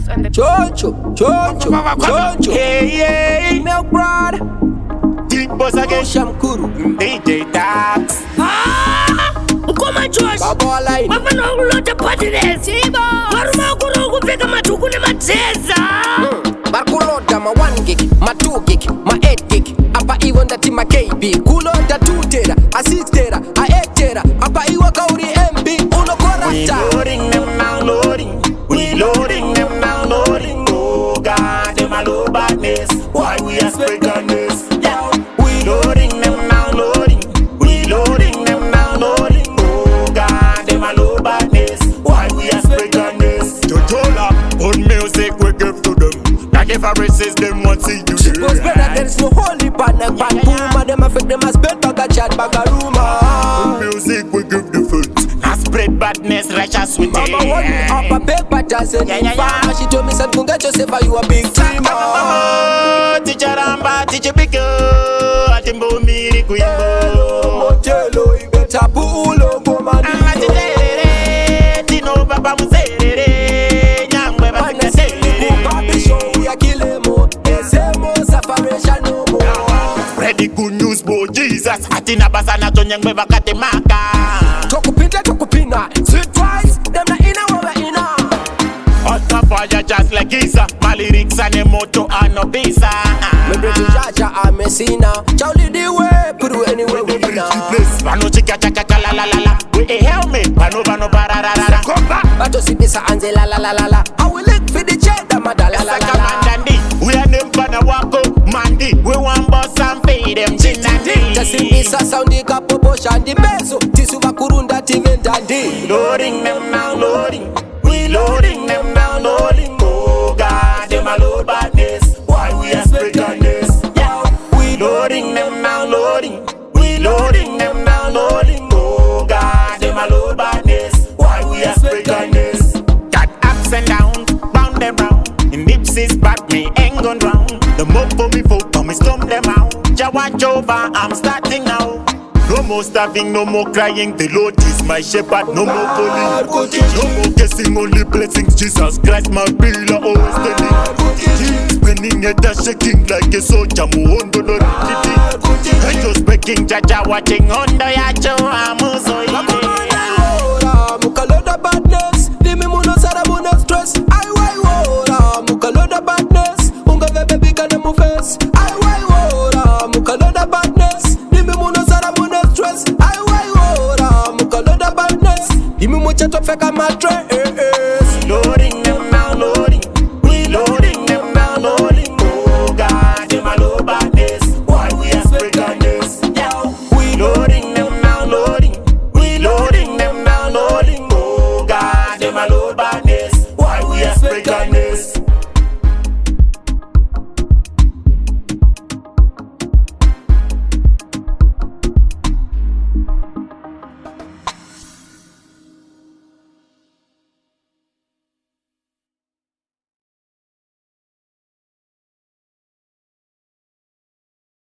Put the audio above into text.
Max on the Choncho. Hey, Milk Broad. Deep Boss again. Shamkuru. DJ Dax. Ukoma Josh Baba line. Mafana ukulota party Sibo Waruma ukuru kupika matuku ni mateza Bakuloda ma 1 gig, ma 2 gig, ma 8 gig. Apa iwo ndati ma KB. Kuloda 2 tera, a 6 tera, a 8 tera. Apa iwo kauri MB, uno We korata. loading them now, loading. We loading them now, loading. Oh God, them a low badness. Why we a spread on this? Yeah. We loading them now, loading. We loading them now, loading. Oh God, them a low badness. Why we a spread on this? Jojola, on music we give to them. Like if I resist them, want see you She was better, there is no holy partner. Bad boomer, them affect them as bed bag a chat bag a rumor. music we give the fruits. I spread badness, righteous with it. Mama want me up a paper dozen. Farmer, she told me son, go get yourself, you a big dreamer. Teacher Ramba, teacher Biko, Atimbo Miri Quimbo. Motelo, you better pull up, man. Tino Papa Musere, Young Weba Papi show, we are killing more. Semo, separation no more. Ready good news, boy, Jesus. Atina Basana, Tonyang Weba Katemaka. Tokupina, sweet twice, them na inna over inna. Hot fire just like Giza. My lyrics and a motto and no visa. Me British Jaja, I'm Messina. Charlie the way, put you anywhere we Reach na. the place. Vano chika chaka kala la la la. We a helmet. Vano bararara. Bato si bisa anze la la la la la. I will look for the check, da ma da la la la la. We are them pana wako mandi. We want boss and pay them chinandi. Just in bisa soundi kapo bosha di bezo. Tisu vakurunda tivendandi. Loading them now, loading. We loading them now, loading. Oh God, them a load badness. Why we are spread on this? Yeah. We loading them now, loading. We loading them now, loading. Oh God, them a load badness. Why we are spread on this? Got ups and downs, bound and round. In dipsies, but me ain't gone round. The mob for me folk, come me storm them out. Ja watch over, I'm starting now. No more starving, no more crying. The Lord is my shepherd, no more falling. No more guessing, only blessings. Jesus Christ, my pillar, always steady. Spinning it, shaking like a soldier. Muhondo no rikiti. I just begging, Jaja watching under ya cho amuso Mukaloda badness, limi muno sara muno stress. I wai wora, mukaloda badness, unga vebe bika na mu face. I wai wora, mukaloda badness, limi muno sara muno stress. I wai wora, mukaloda badness, limi mucha tofeka mat.